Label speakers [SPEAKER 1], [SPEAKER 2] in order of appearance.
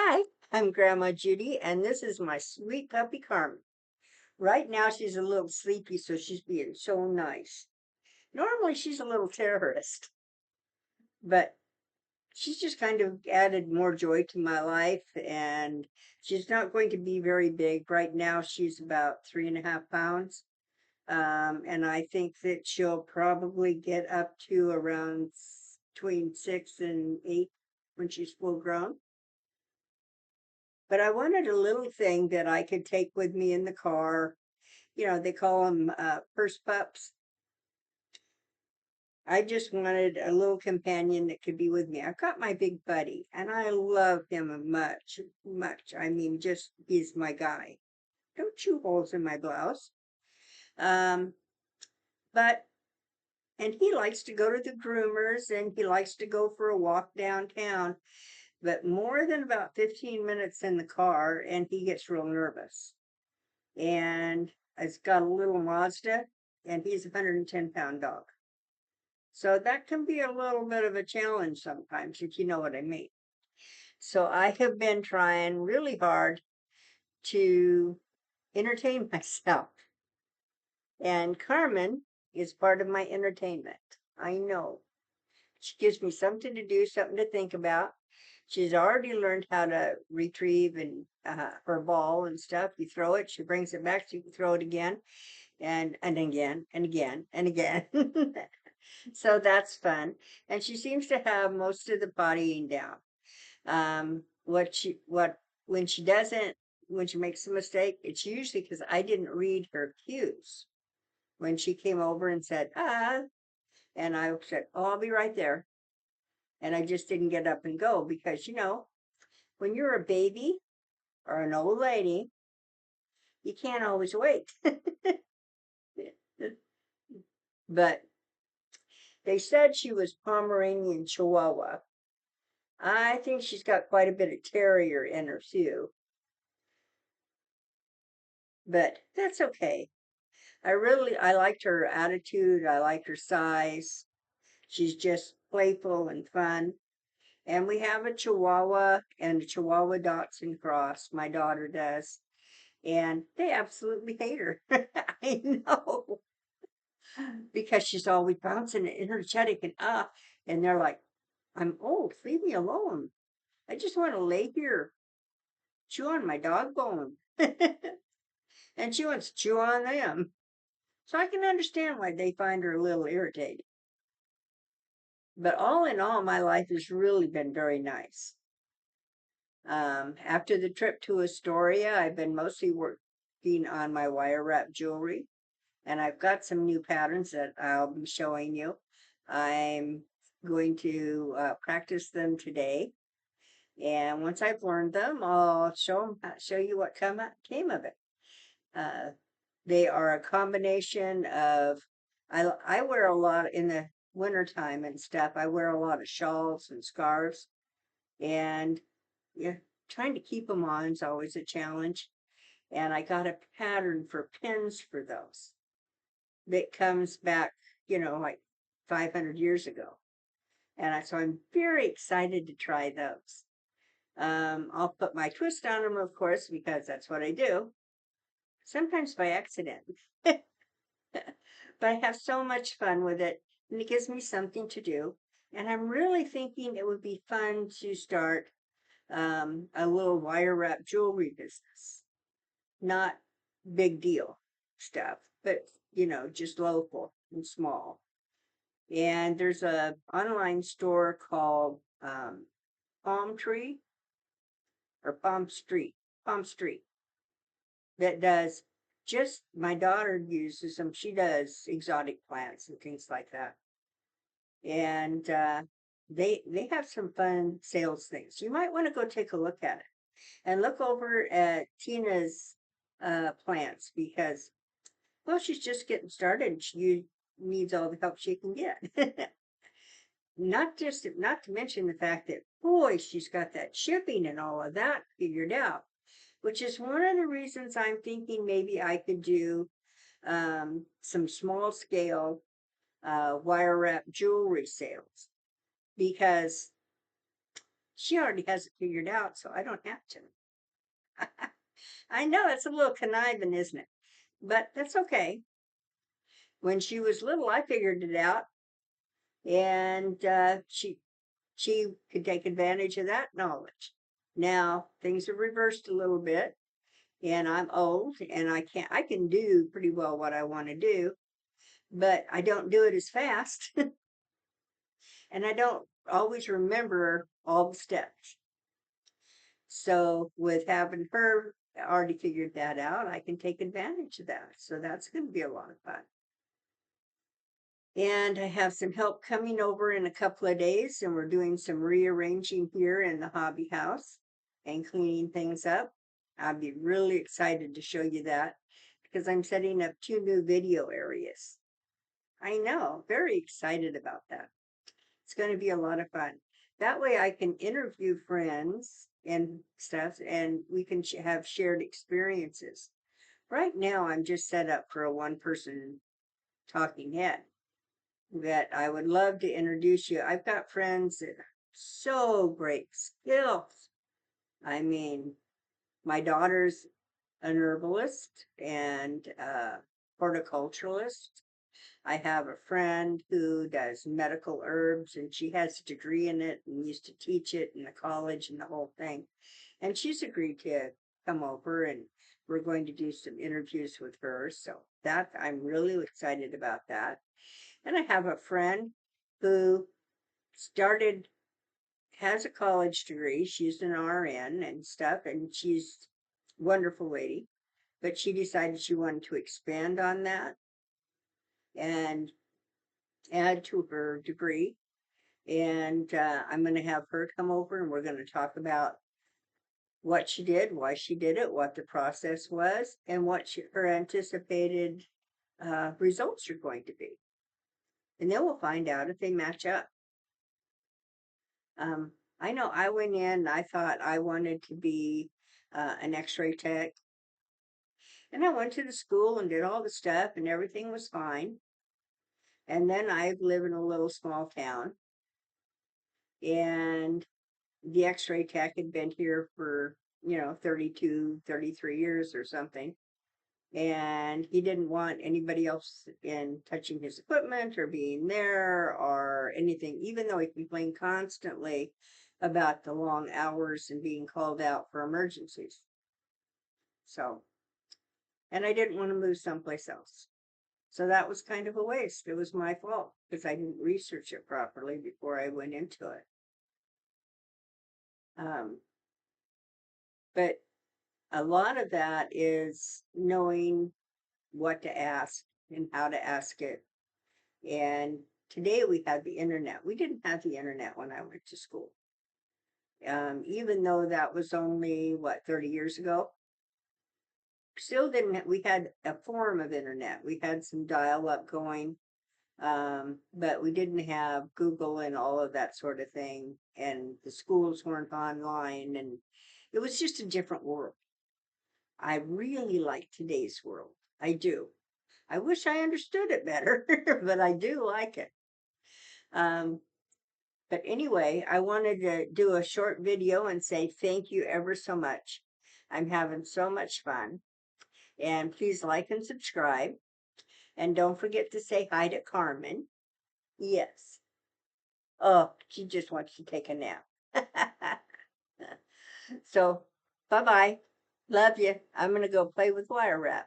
[SPEAKER 1] Hi, I'm Grandma Judy, and this is my sweet puppy Carmen. Right now, she's a little sleepy, so she's being so nice. Normally, she's a little terrorist, but she's just kind of added more joy to my life, and she's not going to be very big. Right now, she's about 3.5 pounds, and I think that she'll probably get up to around between 6 and 8 when she's full grown. But I wanted a little thing that I could take with me in the car. They call them purse pups. I just wanted a little companion that could be with me. I've got my big buddy, and I love him much, much. I mean, just he's my guy. Don't chew holes in my blouse. Um, but and he likes to go to the groomers, and he likes to go for a walk downtown. But more than about 15 minutes in the car, and he gets real nervous. And it's got a little Mazda, and he's a 110-pound dog. So that can be a little bit of a challenge sometimes, if you know what I mean. So I have been trying really hard to entertain myself. And Carmen is part of my entertainment. I know. She gives me something to do, something to think about. She's already learned how to retrieve and her ball and stuff. You throw it, she brings it back, so you can throw it again and again and again and again. So that's fun. And she seems to have most of the pottying down. What when she doesn't, when she makes a mistake, it's usually because I didn't read her cues. When she came over and said, and I said, oh, I'll be right there. And I just didn't get up and go because, when you're a baby or an old lady, you can't always wait. But they said she was Pomeranian Chihuahua. I think she's got quite a bit of terrier in her too, but that's okay. I liked her attitude. I liked her size. She's just playful and fun. And we have a Chihuahua and a Chihuahua Dachshund cross. My daughter does. And they absolutely hate her. I know. Because she's always bouncing and energetic and and they're like, I'm old, leave me alone. I just want to lay here, chew on my dog bone. And she wants to chew on them. So I can understand why they find her a little irritating. But all in all, my life has really been very nice. After the trip to Astoria, I've been mostly working on my wire wrap jewelry, and I've got some new patterns that I'll be showing you. I'm going to practice them today, and once I've learned them, I'll show you what came of it. Uh, they are a combination of, I wear a lot in the wintertime and stuff. I wear a lot of shawls and scarves, and yeah, trying to keep them on is always a challenge. And I got a pattern for pins for those that comes back, like 500 years ago. So I'm very excited to try those. I'll put my twist on them, of course, because that's what I do, sometimes by accident. But I have so much fun with it, and it gives me something to do. And I'm really thinking it would be fun to start a little wire wrap jewelry business. Not big deal stuff, but just local and small. And there's a online store called Palm Tree or Palm Street that does just my daughter uses them. She does exotic plants and things like that. And they have some fun sales things. You might want to go take a look at it and look over at Tina's plants because, well, she's just getting started. She needs all the help she can get. Not to mention the fact that, boy, she's got that shipping and all of that figured out, which is one of the reasons I'm thinking maybe I could do some small scale wire wrap jewelry sales because She already has it figured out, so I don't have to. I know it's a little conniving, isn't it? But that's okay. When she was little, I figured it out, and she could take advantage of that knowledge. Now things are reversed a little bit, and I'm old, and I can do pretty well what I want to do, but I don't do it as fast, and I don't always remember all the steps. So with having her already figured that out, I can take advantage of that. So that's going to be a lot of fun. And I have some help coming over in a couple of days, and we're doing some rearranging here in the hobby house and cleaning things up. I'll be really excited to show you that because I'm setting up 2 new video areas. I know, very excited about that. It's going to be a lot of fun. That way I can interview friends and stuff, and we can have shared experiences. Right now, I'm just set up for a one-person talking head that I would love to introduce you. I've got friends that are so great skills. I mean, my daughter's an herbalist and a horticulturalist. I have a friend who does medical herbs and she has a degree in it and used to teach it in the college and the whole thing. And she's agreed to come over and we're going to do some interviews with her. So that I'm really excited about that. And I have a friend who started, has a college degree. She's an RN and stuff, and she's a wonderful lady. But she decided she wanted to expand on that and add to her degree. And I'm going to have her come over and we're going to talk about what she did, why she did it, what the process was, and what her anticipated results are going to be. And then we'll find out if they match up. Um, I know I went in, I thought I wanted to be an x-ray tech. And I went to the school and did all the stuff and everything was fine. And then I live in a little small town and the x-ray tech had been here for, 32, 33 years or something. And he didn't want anybody else in touching his equipment or being there or anything, even though he complained constantly about the long hours and being called out for emergencies. So, and I didn't want to move someplace else. So that was kind of a waste. It was my fault because I didn't research it properly before I went into it. Um, but a lot of that is knowing what to ask and how to ask it. And today we have the internet. We didn't have the internet when I went to school. Even though that was only, 30 years ago? Still didn't, we had a form of internet. We had some dial up going, but we didn't have Google and all of that sort of thing. And the schools weren't online, and it was just a different world. I really like today's world. I do. I wish I understood it better, but I do like it. Um, but anyway, I wanted to do a short video and say thank you ever so much. I'm having so much fun. And please like and subscribe. And don't forget to say hi to Carmen. Yes. Oh, she just wants to take a nap. So, bye bye. Love you. I'm going to go play with wire wrap.